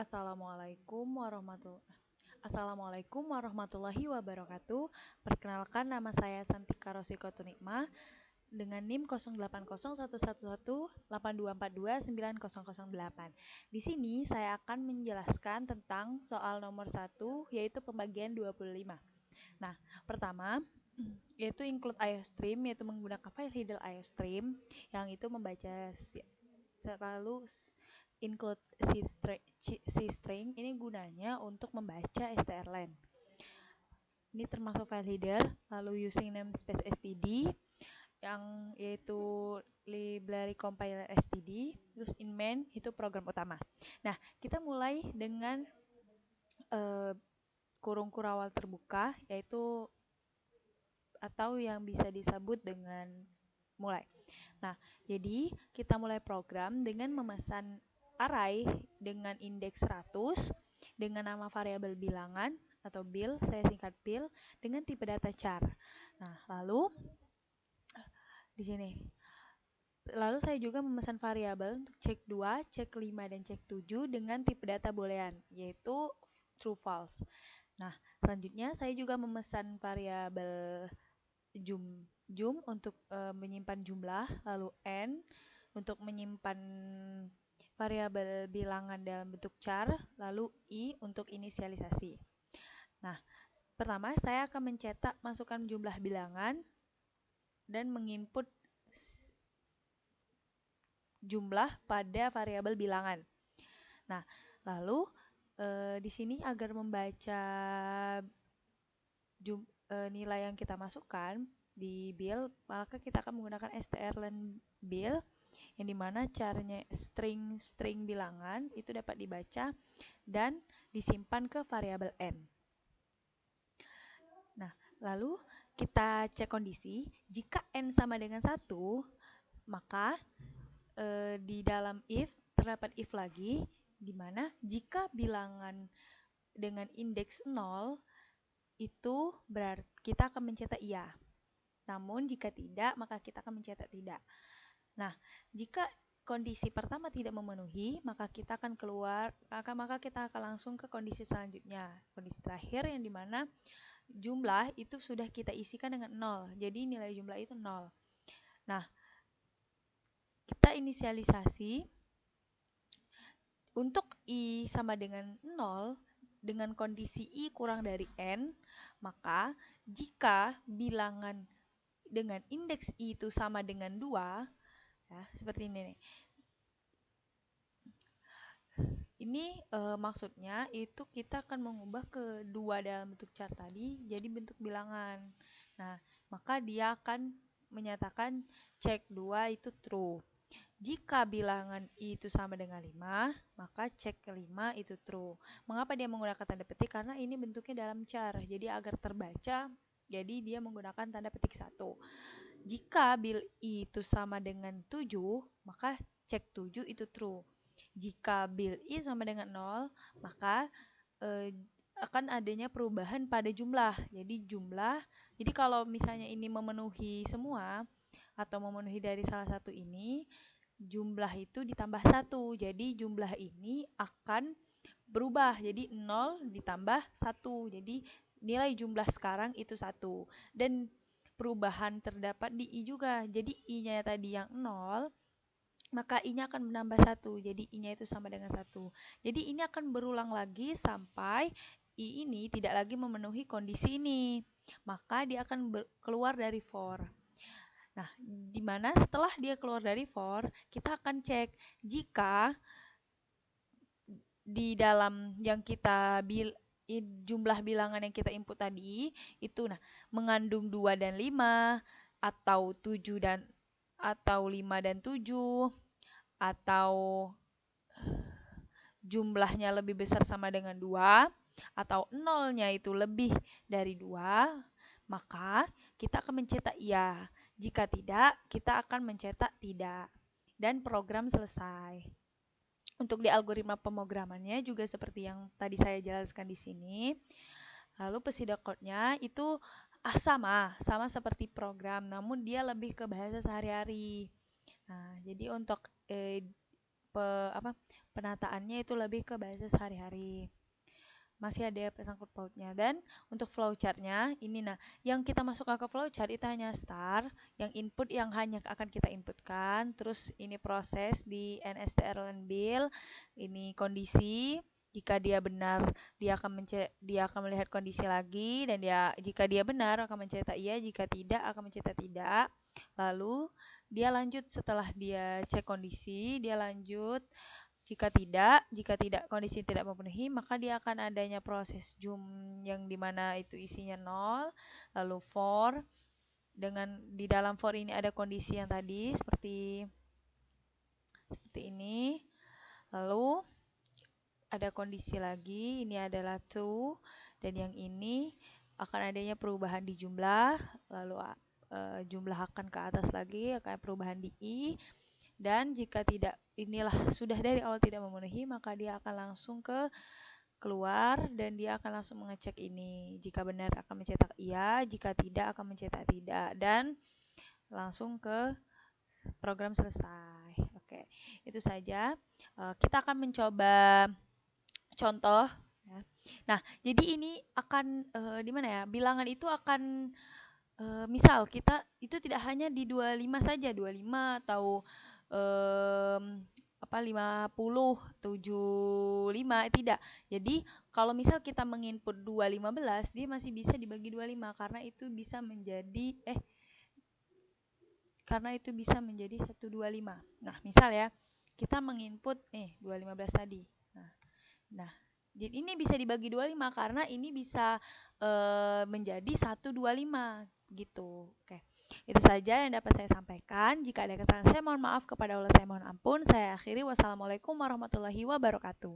Assalamualaikum warahmatullahi wabarakatuh. Perkenalkan, nama saya Santika Rosikotu Nikmah dengan NIM 08011182429008. Di sini saya akan menjelaskan tentang soal nomor 1, yaitu pembagian 25. Nah, pertama yaitu include IOStream, yaitu menggunakan file header IOStream yang itu membaca selalu include C-string. Ini gunanya untuk membaca strlen. Ini termasuk file header, lalu using namespace std yang yaitu library compiler std, terus in main itu program utama. Nah, kita mulai dengan kurung kurawal terbuka, yaitu atau yang bisa disebut dengan mulai. Nah, jadi kita mulai program dengan memesan array dengan indeks 100 dengan nama variabel bilangan atau bil, saya singkat bil, dengan tipe data char. Nah, lalu di sini saya juga memesan variabel untuk cek 2, cek 5, dan cek 7 dengan tipe data boolean, yaitu true false. Nah, selanjutnya saya juga memesan variabel jum untuk menyimpan jumlah, lalu n untuk menyimpan variabel bilangan dalam bentuk char, lalu i untuk inisialisasi. Nah, pertama saya akan mencetak masukan jumlah bilangan dan menginput jumlah pada variabel bilangan. Nah, lalu di sini agar membaca nilai yang kita masukkan di bil, maka kita akan menggunakan strlen bil, yang dimana caranya string bilangan itu dapat dibaca dan disimpan ke variabel n. Nah, lalu kita cek kondisi. Jika n sama dengan 1, maka di dalam if terdapat if lagi, dimana jika bilangan dengan indeks 0 itu berarti kita akan mencetak iya. Namun jika tidak, maka kita akan mencetak tidak. Nah, jika kondisi pertama tidak memenuhi, maka kita akan langsung ke kondisi selanjutnya. Kondisi terakhir yang dimana jumlah itu sudah kita isikan dengan 0. Jadi nilai jumlah itu 0. Nah, kita inisialisasi untuk i sama dengan 0 dengan kondisi i kurang dari n, maka jika bilangan dengan indeks i itu sama dengan 2, ya, seperti ini nih. Ini maksudnya itu kita akan mengubah kedua dalam bentuk char tadi jadi bentuk bilangan. Nah, maka dia akan menyatakan cek 2 itu true. Jika bilangan i itu sama dengan 5, maka cek ke 5 itu true. Mengapa dia menggunakan tanda petik? Karena ini bentuknya dalam char. Jadi agar terbaca, jadi dia menggunakan tanda petik 1. Jika bil i itu sama dengan 7, maka cek 7 itu true. Jika bil i sama dengan 0, maka akan adanya perubahan pada jumlah. Jadi kalau misalnya ini memenuhi semua atau memenuhi dari salah satu ini, jumlah itu ditambah 1. Jadi jumlah ini akan berubah. Jadi 0 ditambah 1. Jadi nilai jumlah sekarang itu 1. Dan perubahan terdapat di i juga. Jadi i-nya tadi yang 0, maka i-nya akan menambah 1. Jadi i-nya itu sama dengan 1. Jadi ini akan berulang lagi sampai i ini tidak lagi memenuhi kondisi ini. Maka dia akan keluar dari for. Nah, dimana setelah dia keluar dari for, kita akan cek jika di dalam yang kita jumlah bilangan yang kita input tadi itu mengandung 2 dan 5 atau 7 dan atau 5 dan 7 atau jumlahnya lebih besar sama dengan 2 atau nolnya itu lebih dari 2, maka kita akan mencetak iya. Jika tidak, kita akan mencetak tidak. Dan program selesai. Untuk di algoritma pemrogramannya juga seperti yang tadi saya jelaskan di sini. Lalu pseudocode-nya itu sama seperti program, namun dia lebih ke bahasa sehari-hari. Nah, jadi untuk penataannya itu lebih ke bahasa sehari-hari. Masih ada sangkut pautnya. Dan untuk flowchartnya ini, nah yang kita masukkan ke flowchart itu hanya start, yang input yang hanya akan kita inputkan, terus ini proses di NSTR Bill, ini kondisi, jika dia benar dia akan melihat kondisi lagi, dan jika dia benar akan mencetak iya, jika tidak akan mencetak tidak. Lalu dia lanjut, setelah dia cek kondisi dia lanjut. Jika tidak kondisi tidak memenuhi, maka dia akan adanya proses zoom yang dimana itu isinya 0, lalu for, dengan di dalam for ini ada kondisi yang tadi seperti ini, lalu ada kondisi lagi, ini adalah to, dan yang ini akan adanya perubahan di jumlah, lalu jumlah akan ke atas lagi, akan perubahan di i. Dan jika tidak, inilah sudah dari awal tidak memenuhi, maka dia akan langsung keluar dan dia akan langsung mengecek ini. Jika benar akan mencetak iya, jika tidak akan mencetak tidak, dan langsung ke program selesai. Oke, itu saja. Kita akan mencoba contoh. Nah, jadi ini akan di mana ya? Bilangan itu akan misal kita itu tidak hanya di 25 saja, 25 atau 50, 75, tidak. Jadi kalau misal kita menginput 215, dia masih bisa dibagi 25 karena itu bisa menjadi 125. Nah, misal ya, kita menginput 215 tadi. Nah, jadi ini bisa dibagi 25 karena ini bisa menjadi 125 gitu. Oke. Itu saja yang dapat saya sampaikan. Jika ada kesalahan saya mohon maaf, kepada Allah saya mohon ampun. Saya akhiri. Wassalamualaikum warahmatullahi wabarakatuh.